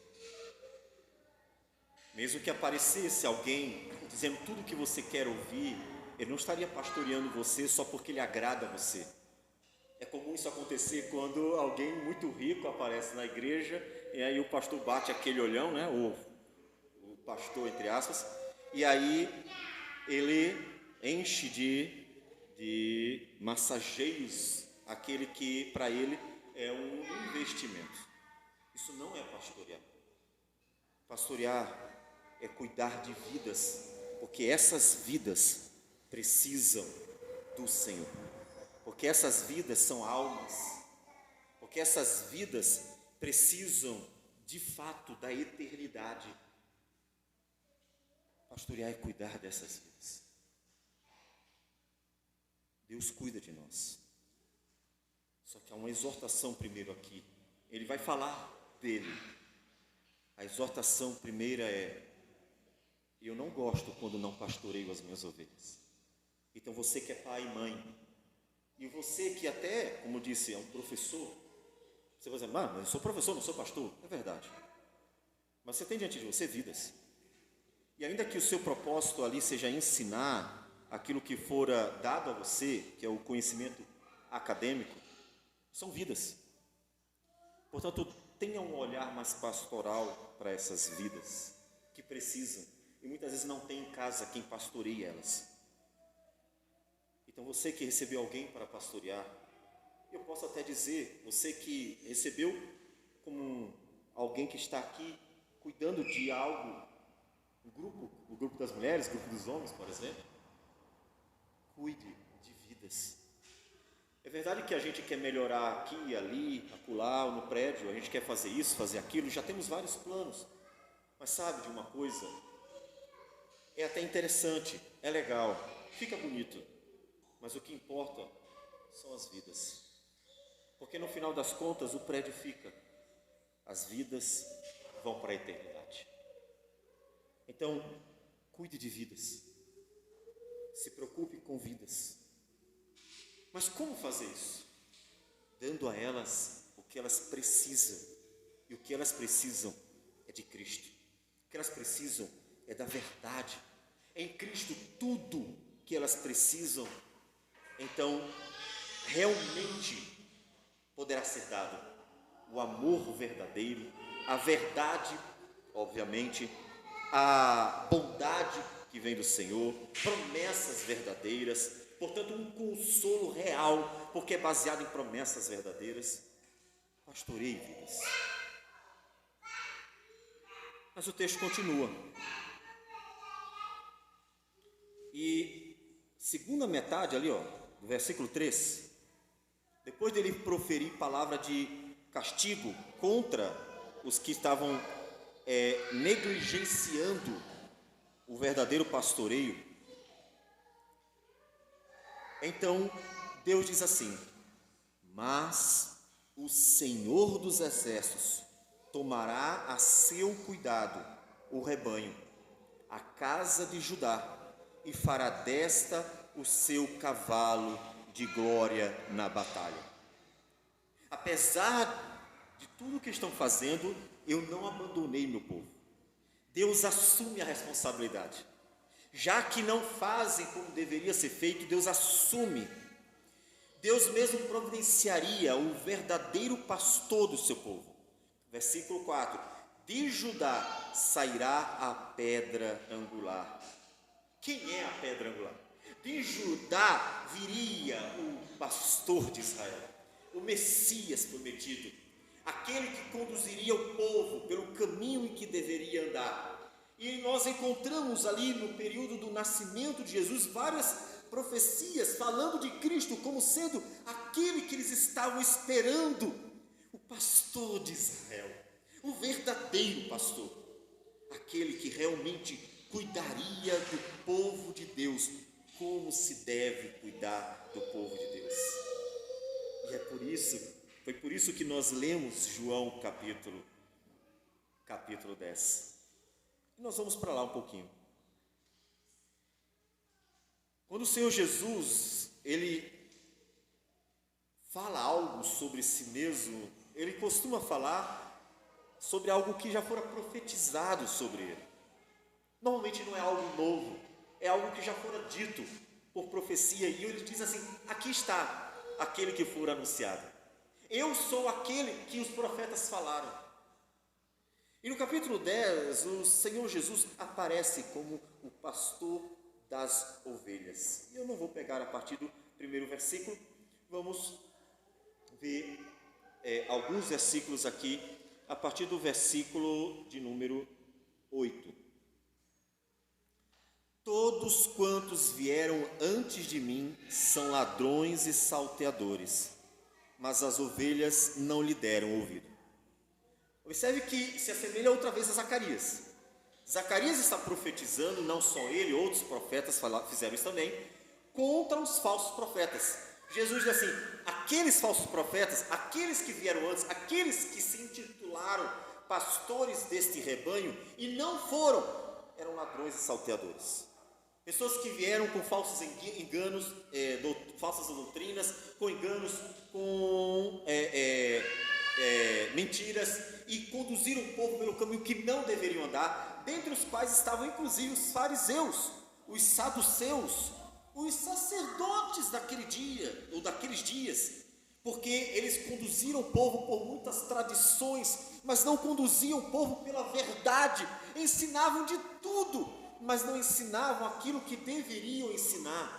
Mesmo que aparecesse alguém dizendo tudo o que você quer ouvir, ele não estaria pastoreando você só porque ele agrada a você. É comum isso acontecer quando alguém muito rico aparece na igreja e aí o pastor bate aquele olhão, né? O pastor, entre aspas, e aí ele enche de massageios aquele que para ele é um investimento. Isso não é pastorear. Pastorear é cuidar de vidas, porque essas vidas precisam do Senhor, porque essas vidas são almas, porque essas vidas precisam de fato da eternidade. Pastorear é cuidar dessas vidas. Deus cuida de nós. Só que há uma exortação primeiro aqui. Ele vai falar dele. A exortação primeira é: eu não gosto quando não pastoreio as minhas ovelhas. Então você que é pai e mãe, e você que até, como eu disse, é um professor, você vai dizer: mas eu sou professor, não sou pastor. É verdade. Mas você tem diante de você vidas. E ainda que o seu propósito ali seja ensinar aquilo que fora dado a você, que é o conhecimento acadêmico, são vidas. Portanto, tenha um olhar mais pastoral para essas vidas que precisam e muitas vezes não tem em casa quem pastoreie elas. Então você que recebeu alguém para pastorear, eu posso até dizer, você que recebeu como alguém que está aqui cuidando de algo, o grupo das mulheres, o grupo dos homens, por exemplo, cuide de vidas. É verdade que a gente quer melhorar aqui, ali, acolá, no prédio, a gente quer fazer isso, fazer aquilo, já temos vários planos. Mas sabe de uma coisa? É até interessante, é legal, fica bonito, mas o que importa são as vidas. Porque no final das contas o prédio fica, as vidas vão para a eternidade. Então, cuide de vidas, se preocupe com vidas. Mas como fazer isso? Dando a elas o que elas precisam. E o que elas precisam é de Cristo. O que elas precisam é da verdade. Em Cristo tudo que elas precisam, então realmente poderá ser dado. O amor verdadeiro, a verdade, obviamente, a bondade que vem do Senhor, promessas verdadeiras, portanto um consolo real, porque é baseado em promessas verdadeiras. Pastoreie vidas. Mas o texto continua. E segunda metade ali, do versículo 3, depois dele proferir palavra de castigo contra os que estavam negligenciando o verdadeiro pastoreio, então Deus diz assim: mas o Senhor dos Exércitos tomará a seu cuidado o rebanho, a casa de Judá, e fará desta o seu cavalo de glória na batalha. Apesar de tudo que estão fazendo, eu não abandonei meu povo. Deus assume a responsabilidade. Já que não fazem como deveria ser feito, Deus assume. Deus mesmo providenciaria o verdadeiro pastor do seu povo. Versículo 4: de Judá sairá a pedra angular. Quem é a pedra angular? De Judá viria o pastor de Israel, o Messias prometido, aquele que conduziria o povo pelo caminho em que deveria andar. E nós encontramos ali no período do nascimento de Jesus várias profecias falando de Cristo como sendo aquele que eles estavam esperando, o pastor de Israel, o verdadeiro pastor, aquele que realmente cuidaria do povo de Deus, como se deve cuidar do povo de Deus. E foi por isso que nós lemos João capítulo 10. E nós vamos para lá um pouquinho. Quando o Senhor Jesus, ele fala algo sobre si mesmo, ele costuma falar sobre algo que já fora profetizado sobre ele. Normalmente não é algo novo, é algo que já fora dito por profecia, e ele diz assim: aqui está aquele que for anunciado. Eu sou aquele que os profetas falaram. E no capítulo 10, o Senhor Jesus aparece como o pastor das ovelhas. E eu não vou pegar a partir do primeiro versículo, vamos ver alguns versículos aqui, a partir do versículo de número 8. Todos quantos vieram antes de mim são ladrões e salteadores, mas as ovelhas não lhe deram ouvido. Observe que se assemelha outra vez a Zacarias. Zacarias está profetizando, não só ele, outros profetas fizeram isso também, contra os falsos profetas. Jesus diz assim: aqueles falsos profetas, aqueles que vieram antes, aqueles que se intitularam pastores deste rebanho e não foram, eram ladrões e salteadores. Pessoas que vieram com falsos enganos, falsas doutrinas, com enganos, com mentiras, e conduziram o povo pelo caminho que não deveriam andar, dentre os quais estavam inclusive os fariseus, os saduceus, os sacerdotes daquele dia, ou daqueles dias, porque eles conduziram o povo por muitas tradições, mas não conduziam o povo pela verdade, ensinavam de tudo, mas não ensinavam aquilo que deveriam ensinar.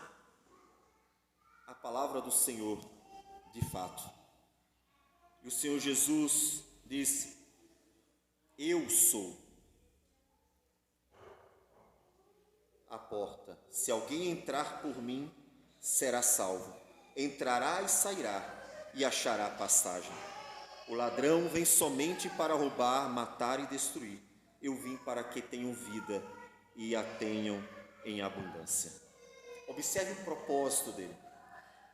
A palavra do Senhor, de fato. E o Senhor Jesus disse: eu sou a porta. Se alguém entrar por mim, será salvo. Entrará e sairá e achará pastagem. O ladrão vem somente para roubar, matar e destruir. Eu vim para que tenham vida e a tenham em abundância. Observe o propósito dele.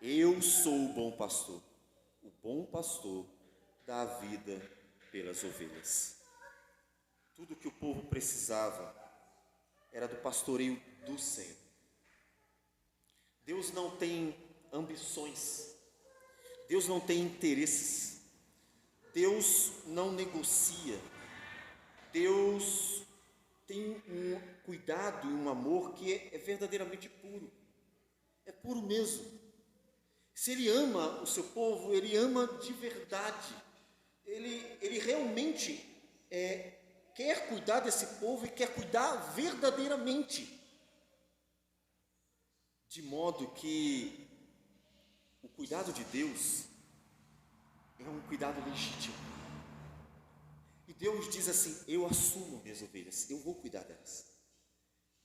Eu sou o bom pastor. O bom pastor dá a vida pelas ovelhas. Tudo que o povo precisava era do pastoreio do Senhor. Deus não tem ambições. Deus não tem interesses. Deus não negocia. Deus tem um cuidado e um amor que é verdadeiramente puro. É puro mesmo. Se Ele ama o seu povo, Ele ama de verdade. Ele realmente quer cuidar desse povo e quer cuidar verdadeiramente. De modo que o cuidado de Deus é um cuidado legítimo. E Deus diz assim: eu assumo minhas ovelhas, eu vou cuidar delas.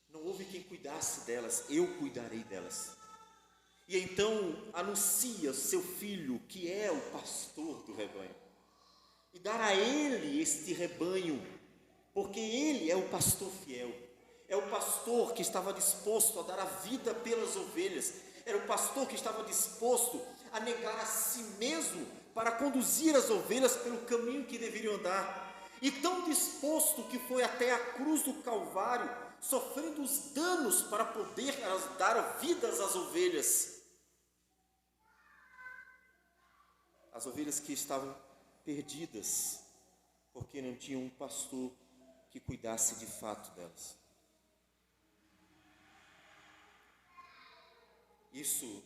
Não houve quem cuidasse delas, eu cuidarei delas. E então anuncia seu filho, que é o pastor do rebanho, e dar a ele este rebanho, porque ele é o pastor fiel, é o pastor que estava disposto a dar a vida pelas ovelhas, era o pastor que estava disposto a negar a si mesmo para conduzir as ovelhas pelo caminho que deveriam andar, e tão disposto que foi até a cruz do Calvário, sofrendo os danos para poder dar vidas às ovelhas. As ovelhas que estavam perdidas, porque não tinham um pastor que cuidasse de fato delas. Isso,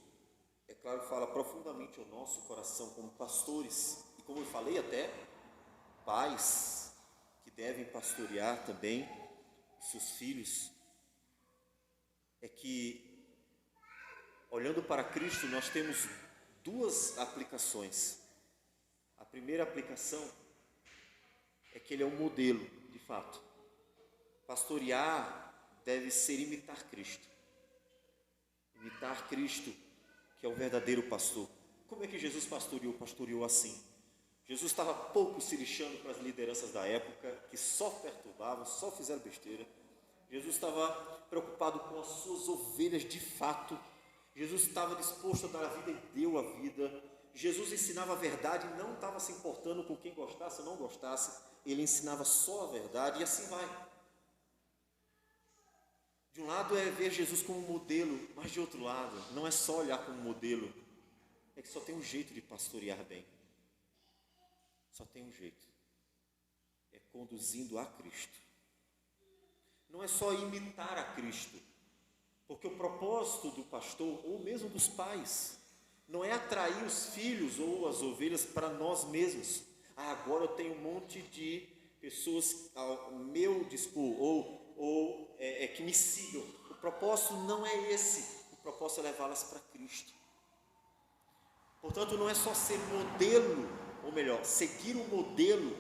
é claro, fala profundamente ao nosso coração como pastores, e como eu falei até, pais que devem pastorear também os seus filhos. É que, olhando para Cristo, nós temos duas aplicações. A primeira aplicação é que Ele é um modelo, de fato. Pastorear deve ser imitar Cristo. Imitar Cristo, que é o verdadeiro pastor. Como é que Jesus pastoreou? Pastoreou assim. Jesus estava pouco se lixando para as lideranças da época, que só perturbavam, só fizeram besteira. Jesus estava preocupado com as suas ovelhas de fato. Jesus estava disposto a dar a vida e deu a vida. Jesus ensinava a verdade e não estava se importando com quem gostasse ou não gostasse. Ele ensinava só a verdade e assim vai. De um lado é ver Jesus como modelo, mas de outro lado, não é só olhar como modelo, é que só tem um jeito de pastorear bem. Só tem um jeito. É conduzindo a Cristo. Não é só imitar a Cristo, porque o propósito do pastor, ou mesmo dos pais, não é atrair os filhos ou as ovelhas para nós mesmos. Agora eu tenho um monte de pessoas ao meu dispor, ou que me sigam. O propósito não é esse. O propósito é levá-las para Cristo. Portanto, não é só ser modelo, ou melhor, seguir o modelo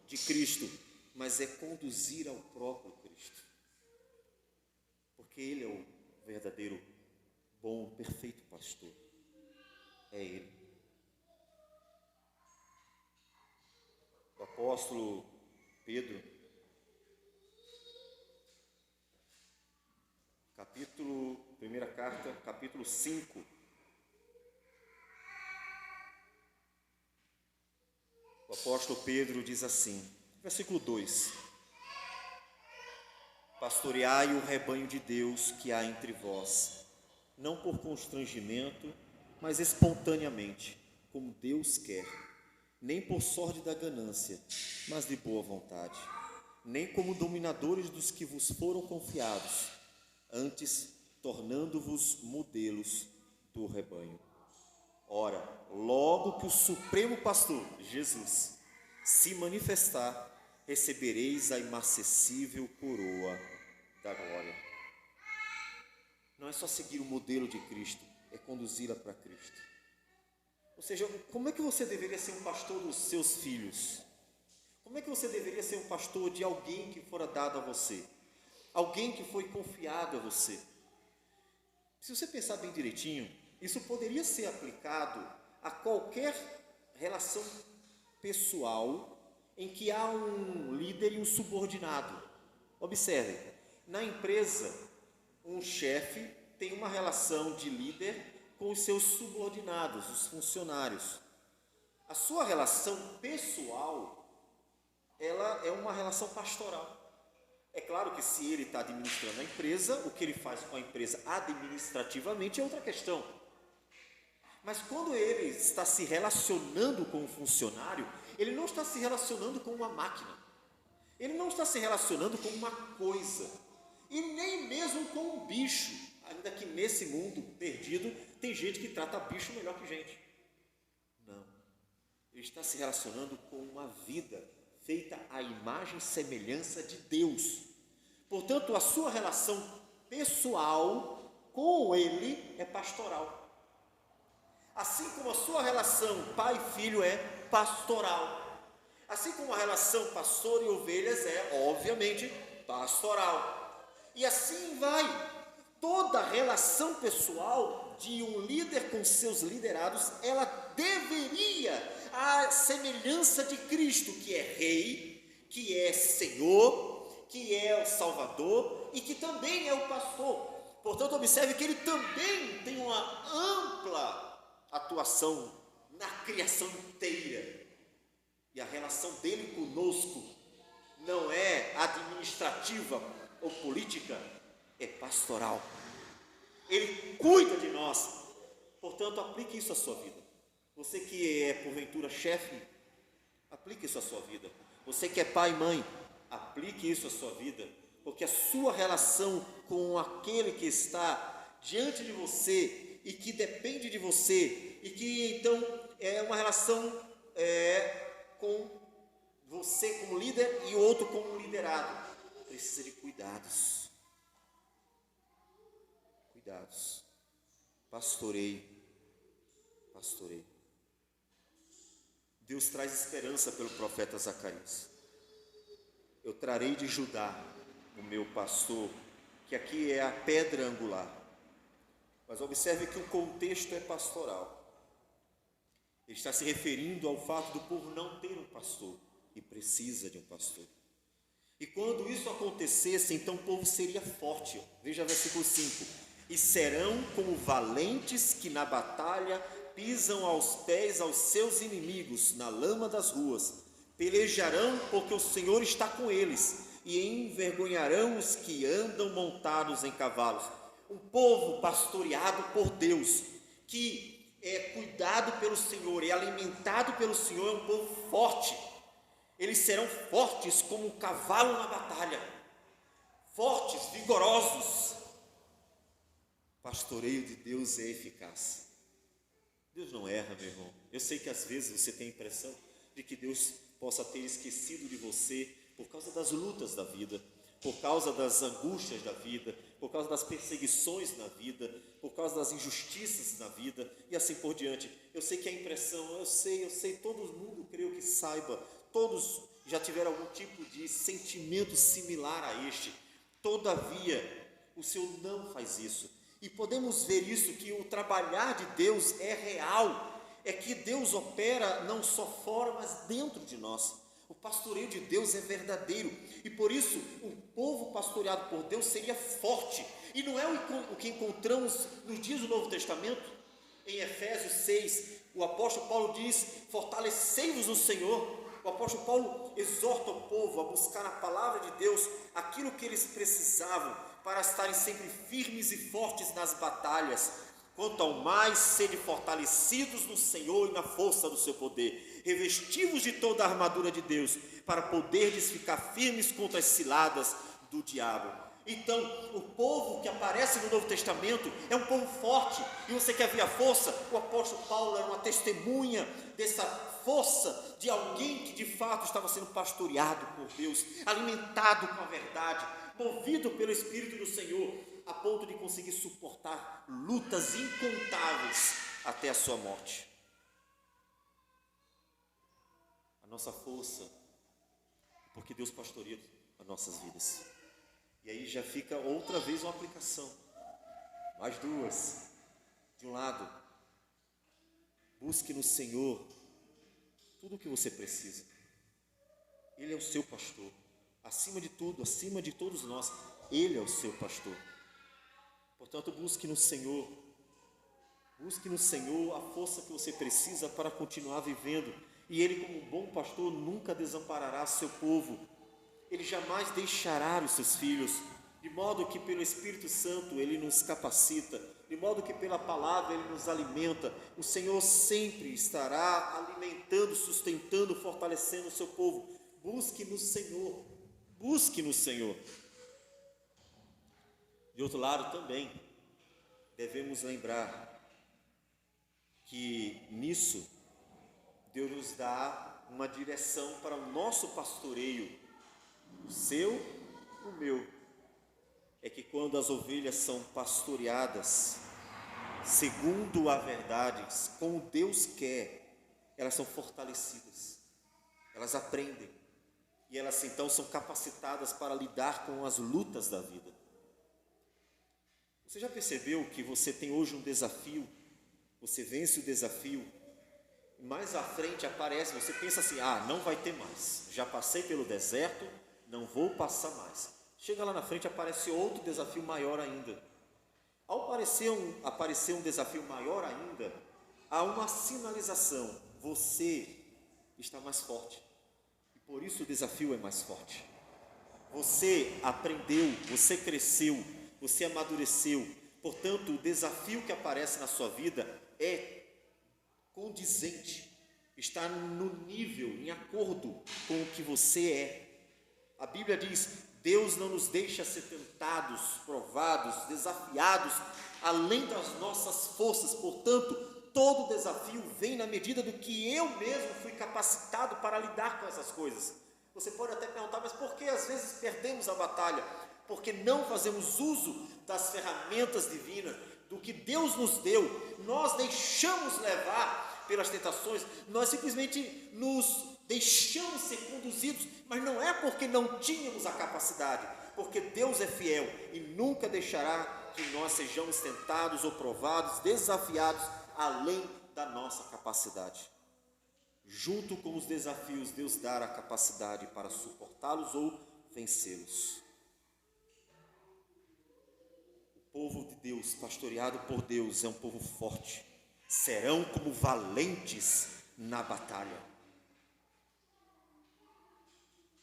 de Cristo, mas é conduzir ao próprio Cristo. Porque Ele é o verdadeiro, bom, perfeito pastor. É Ele. O apóstolo Pedro, primeira carta, capítulo 5. O apóstolo Pedro diz assim, versículo 2: pastoreai o rebanho de Deus que há entre vós, não por constrangimento, mas espontaneamente, como Deus quer, nem por sorte da ganância, mas de boa vontade, nem como dominadores dos que vos foram confiados, antes tornando-vos modelos do rebanho. Ora, logo que o supremo pastor, Jesus, se manifestar, recebereis a imacessível coroa da glória. Não é só seguir o modelo de Cristo, é conduzi-la para Cristo. Ou seja, como é que você deveria ser um pastor dos seus filhos? Como é que você deveria ser um pastor de alguém que fora dado a você? Alguém que foi confiado a você? Se você pensar bem direitinho, isso poderia ser aplicado a qualquer relação pessoal em que há um líder e um subordinado. Observe, na empresa, um chefe tem uma relação de líder com os seus subordinados, os funcionários. A sua relação pessoal, ela é uma relação pastoral. É claro que se ele está administrando a empresa, o que ele faz com a empresa administrativamente é outra questão. Mas quando ele está se relacionando com o funcionário, ele não está se relacionando com uma máquina. Ele não está se relacionando com uma coisa. E nem mesmo com um bicho. Ainda que nesse mundo perdido, tem gente que trata bicho melhor que gente. Não. Ele está se relacionando com uma vida feita à imagem e semelhança de Deus. Portanto, a sua relação pessoal com Ele é pastoral. Assim como a sua relação pai-filho é pastoral. Assim como a relação pastor e ovelhas é, obviamente, pastoral. E assim vai. Toda relação pessoal de um líder com seus liderados, ela deveria, à semelhança de Cristo, que é Rei, que é Senhor, que é o Salvador e que também é o pastor. Portanto, observe que ele também tem uma ampla atuação na criação inteira. E a relação dele conosco não é administrativa ou política, é pastoral. Ele cuida de nós. Portanto, aplique isso à sua vida. Você que é, porventura, chefe, aplique isso à sua vida. Você que é pai e mãe, aplique isso à sua vida. Porque a sua relação com aquele que está diante de você e que depende de você, e que então é uma relação com você como líder e outro como liderado, precisa de cuidados. Cuidados. Pastoreio. Deus traz esperança pelo profeta Zacarias. Eu trarei de Judá o meu pastor, que aqui é a pedra angular. Mas observe que o contexto é pastoral. Ele está se referindo ao fato do povo não ter um pastor e precisa de um pastor. E quando isso acontecesse, então o povo seria forte. Veja versículo 5. E serão como valentes que na batalha pisam aos pés aos seus inimigos na lama das ruas. Pelejarão porque o Senhor está com eles e envergonharão os que andam montados em cavalos. Um povo pastoreado por Deus, que é cuidado pelo Senhor, é alimentado pelo Senhor, é um povo forte. Eles serão fortes como um cavalo na batalha, fortes, vigorosos. O pastoreio de Deus é eficaz. Deus não erra, meu irmão. Eu sei que às vezes você tem a impressão de que Deus possa ter esquecido de você por causa das lutas da vida, por causa das angústias da vida, por causa das perseguições na vida, por causa das injustiças na vida e assim por diante. Eu sei que a impressão, eu sei, todo mundo creio que saiba, todos já tiveram algum tipo de sentimento similar a este. Todavia, o Senhor não faz isso. E podemos ver isso, que o trabalhar de Deus é real, é que Deus opera não só fora, mas dentro de nós. O pastoreio de Deus é verdadeiro, e por isso um povo pastoreado por Deus seria forte. E não é o que encontramos nos dias do Novo Testamento. Em Efésios 6, o apóstolo Paulo diz: fortalecei-vos no Senhor. O apóstolo Paulo exorta o povo a buscar na palavra de Deus aquilo que eles precisavam para estarem sempre firmes e fortes nas batalhas. Quanto ao mais, sede fortalecidos no Senhor e na força do seu poder, revestivos de toda a armadura de Deus, para poderdes ficar firmes contra as ciladas do diabo. Então, o povo que aparece no Novo Testamento é um povo forte. E você quer ver a força? O apóstolo Paulo era uma testemunha dessa força de alguém que de fato estava sendo pastoreado por Deus, alimentado com a verdade, movido pelo Espírito do Senhor, a ponto de conseguir suportar lutas incontáveis até a sua morte. A nossa força, porque Deus pastoreia as nossas vidas. E aí já fica outra vez uma aplicação, mais duas. De um lado, busque no Senhor tudo o que você precisa. Ele é o seu pastor. Acima de tudo, acima de todos nós, Ele é o seu pastor. Portanto, busque no Senhor a força que você precisa para continuar vivendo. E Ele, como um bom pastor, nunca desamparará seu povo. Ele jamais deixará os seus filhos, de modo que pelo Espírito Santo Ele nos capacita, de modo que pela palavra Ele nos alimenta. O Senhor sempre estará alimentando, sustentando, fortalecendo o seu povo. Busque no Senhor, busque no Senhor. De outro lado também, devemos lembrar que nisso Deus nos dá uma direção para o nosso pastoreio, o seu, o meu. É que quando as ovelhas são pastoreadas segundo a verdade, como Deus quer, elas são fortalecidas, elas aprendem e elas então são capacitadas para lidar com as lutas da vida. Você já percebeu que você tem hoje um desafio, você vence o desafio, mais à frente aparece, você pensa assim, não vai ter mais, já passei pelo deserto, não vou passar mais. Chega lá na frente, aparece outro desafio maior ainda. Ao aparecer um desafio maior ainda, há uma sinalização, você está mais forte, e por isso o desafio é mais forte. Você aprendeu, você cresceu, você amadureceu, portanto o desafio que aparece na sua vida é condizente, está no nível, em acordo com o que você é. A Bíblia diz, Deus não nos deixa ser tentados, provados, desafiados, além das nossas forças. Portanto, todo desafio vem na medida do que eu mesmo fui capacitado para lidar com essas coisas. Você pode até perguntar, mas por que às vezes perdemos a batalha? Porque não fazemos uso das ferramentas divinas, do que Deus nos deu. Nós deixamos levar pelas tentações, nós simplesmente nos deixamos ser conduzidos, mas não é porque não tínhamos a capacidade, porque Deus é fiel e nunca deixará que nós sejamos tentados ou provados, desafiados além da nossa capacidade. Junto com os desafios, Deus dá a capacidade para suportá-los ou vencê-los. O povo de Deus, pastoreado por Deus, é um povo forte. Serão como valentes na batalha.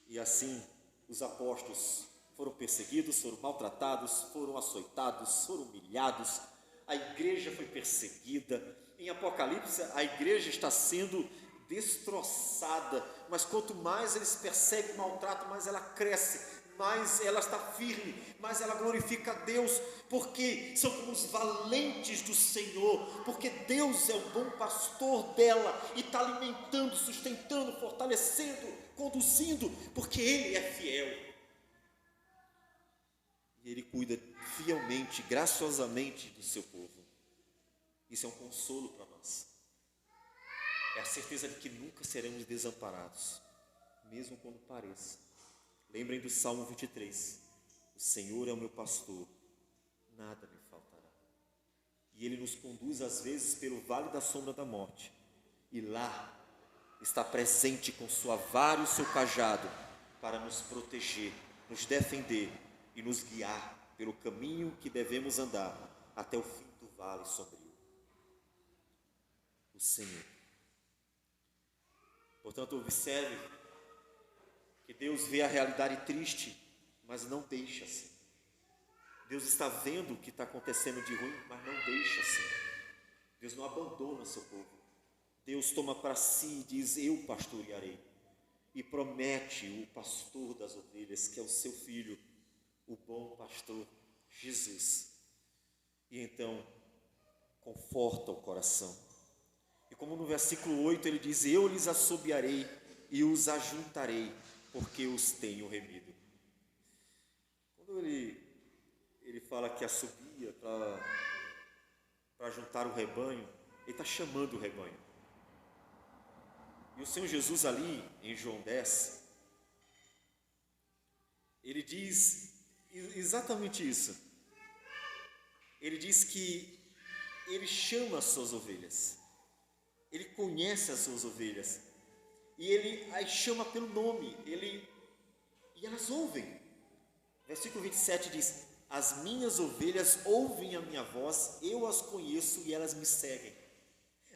E assim, os apóstolos foram perseguidos, foram maltratados, foram açoitados, foram humilhados. A igreja foi perseguida. Em Apocalipse, a igreja está sendo destroçada. Mas quanto mais eles perseguem, maltratam, mais ela cresce, mais ela está firme, mais ela glorifica a Deus, porque são como os valentes do Senhor, porque Deus é o bom pastor dela e está alimentando, sustentando, fortalecendo, conduzindo, porque Ele é fiel. E Ele cuida fielmente, graciosamente do seu povo. Isso é um consolo para nós. É a certeza de que nunca seremos desamparados, mesmo quando pareça. Lembrem do Salmo 23. O Senhor é o meu pastor, nada me faltará. E Ele nos conduz às vezes pelo vale da sombra da morte. E lá está presente com sua vara e o seu cajado para nos proteger, nos defender e nos guiar pelo caminho que devemos andar até o fim do vale sombrio. O Senhor. Portanto, observe que Deus vê a realidade triste, mas não deixa assim. Deus está vendo o que está acontecendo de ruim, mas não deixa assim. Deus não abandona o seu povo. Deus toma para si e diz, eu pastorearei. E promete o pastor das ovelhas, que é o seu filho, o bom pastor Jesus. E então, conforta o coração. E como no versículo 8 ele diz, eu lhes assobiarei e os ajuntarei, porque os tenho remido. Quando quando ele fala que assobia para juntar o rebanho, ele está chamando o rebanho. E o Senhor Jesus ali, em João 10, ele diz exatamente isso. Ele diz que ele chama as suas ovelhas, ele conhece as suas ovelhas, e ele as chama pelo nome, e elas ouvem. Versículo 27 diz: as minhas ovelhas ouvem a minha voz, eu as conheço e elas me seguem.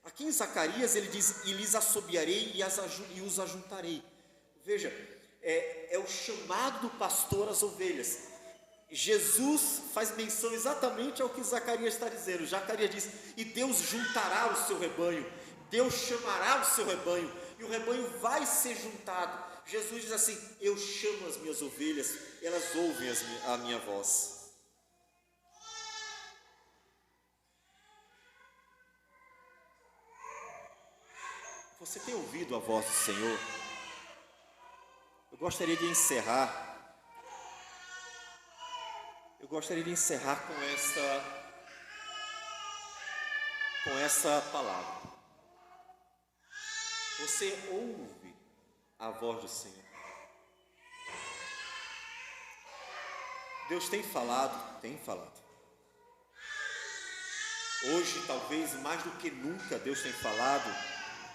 Aqui em Zacarias ele diz: e lhes assobiarei e os ajuntarei. Veja, é o chamado do pastor às ovelhas. Jesus faz menção exatamente ao que Zacarias está dizendo. Zacarias diz: e Deus juntará o seu rebanho, Deus chamará o seu rebanho, e o rebanho vai ser juntado. Jesus diz assim: eu chamo as minhas ovelhas, elas ouvem a minha voz. Você tem ouvido a voz do Senhor? Eu gostaria de encerrar com essa palavra. Você ouve a voz do Senhor? Deus tem falado, tem falado. Hoje, talvez mais do que nunca, Deus tem falado,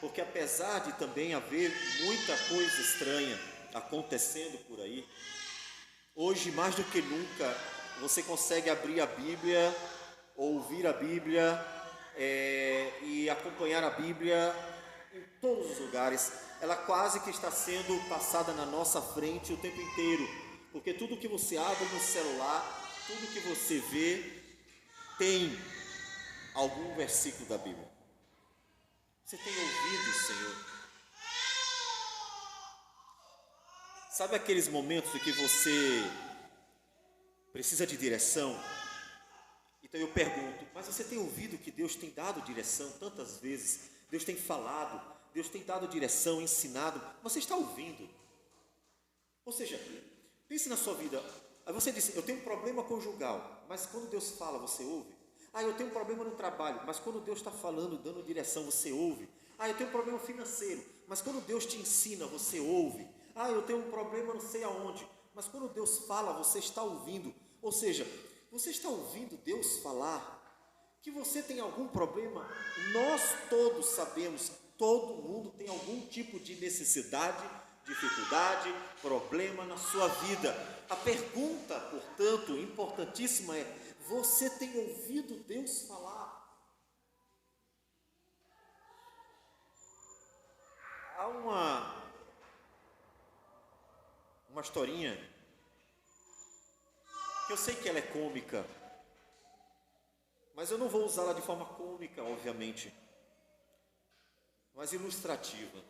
porque apesar de também haver muita coisa estranha acontecendo por aí, hoje mais do que nunca você consegue abrir a Bíblia, ouvir a Bíblia e acompanhar a Bíblia em todos os lugares. Ela quase que está sendo passada na nossa frente o tempo inteiro, porque tudo que você abre no celular, tudo que você vê, tem algum versículo da Bíblia. Você tem ouvido, Senhor? Sabe aqueles momentos em que você precisa de direção? Então eu pergunto: mas você tem ouvido que Deus tem dado direção tantas vezes? Deus tem falado, Deus tem dado direção, ensinado. Você está ouvindo? Ou seja, pense na sua vida. Aí você disse: eu tenho um problema conjugal, mas quando Deus fala, você ouve? Eu tenho um problema no trabalho, mas quando Deus está falando, dando direção, você ouve? Eu tenho um problema financeiro, mas quando Deus te ensina, você ouve? Eu tenho um problema não sei aonde, mas quando Deus fala, você está ouvindo? Ou seja, você está ouvindo Deus falar? Que você tem algum problema? Nós todos sabemos, todo mundo tem algum tipo de necessidade, dificuldade, problema na sua vida. A pergunta, portanto, importantíssima é: você tem ouvido Deus falar? Há uma historinha que eu sei que ela é cômica, mas eu não vou usá-la de forma cômica, obviamente, mas ilustrativa.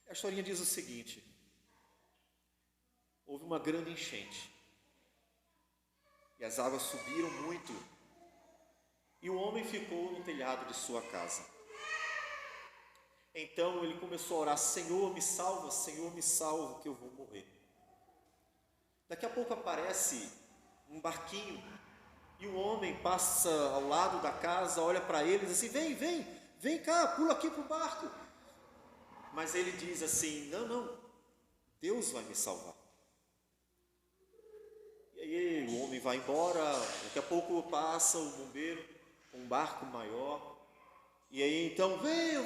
A historinha diz o seguinte: houve uma grande enchente e as águas subiram muito, e o homem ficou no telhado de sua casa. Então ele começou a orar: Senhor, me salva, que eu vou morrer. Daqui a pouco aparece um barquinho, e um homem passa ao lado da casa, olha para ele e diz assim: vem cá, pula aqui para o barco. Mas ele diz assim: não, Deus vai me salvar. E aí o homem vai embora. Daqui a pouco passa o bombeiro com um barco maior, e aí então: venha.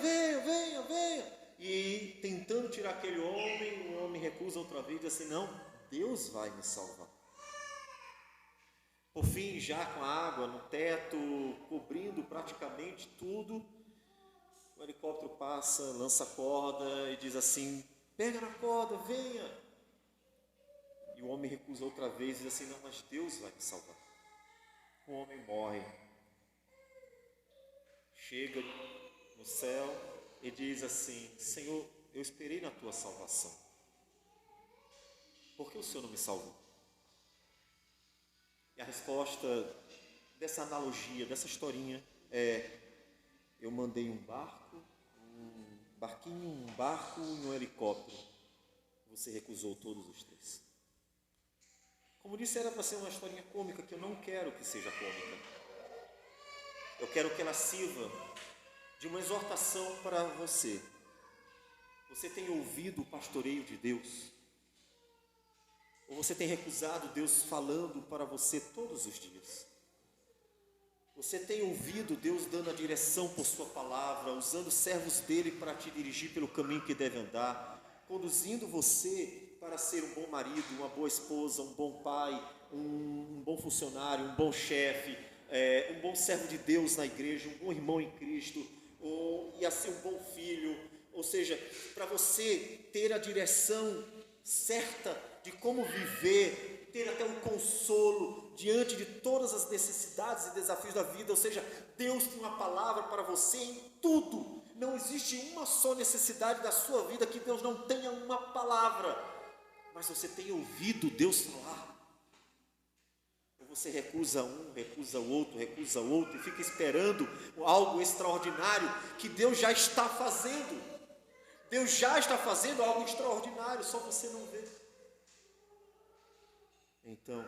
E tentando tirar aquele homem, o homem recusa outra vez e diz assim: não, Deus vai me salvar. Por fim, já com a água no teto, cobrindo praticamente tudo, o helicóptero passa, lança a corda e diz assim: pega na corda, venha. E o homem recusa outra vez e diz assim: não, mas Deus vai me salvar. O homem morre. Chega no céu e diz assim: Senhor, eu esperei na tua salvação. Por que o Senhor não me salvou? E a resposta dessa analogia, dessa historinha é: eu mandei um barco, um barquinho, um barco e um helicóptero. Você recusou todos os três. Como disse, era para ser uma historinha cômica, que eu não quero que seja cômica. Eu quero que ela sirva de uma exortação para você. Você tem ouvido o pastoreio de Deus? Ou você tem recusado Deus falando para você todos os dias? Você tem ouvido Deus dando a direção por sua palavra, usando servos dele para te dirigir pelo caminho que deve andar, conduzindo você para ser um bom marido, uma boa esposa, um bom pai, um bom funcionário, um bom chefe, um bom servo de Deus na igreja, um bom irmão em Cristo, e a ser um bom filho, ou seja, para você ter a direção certa de como viver, ter até um consolo diante de todas as necessidades e desafios da vida, ou seja, Deus tem uma palavra para você em tudo. Não existe uma só necessidade da sua vida que Deus não tenha uma palavra, mas você tem ouvido Deus falar. Ou você recusa um, recusa o outro e fica esperando algo extraordinário que Deus já está fazendo. Deus já está fazendo algo extraordinário, só você não vê. Então,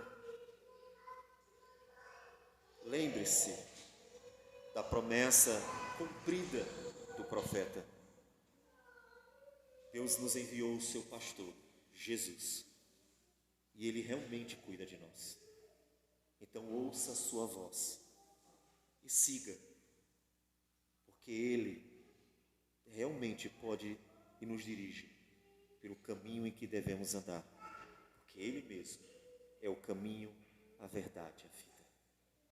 lembre-se da promessa cumprida do profeta. Deus nos enviou o seu pastor, Jesus, e ele realmente cuida de nós. Então ouça a sua voz e siga, porque ele realmente pode e nos dirige pelo caminho em que devemos andar, porque ele mesmo é o caminho, a verdade e a vida.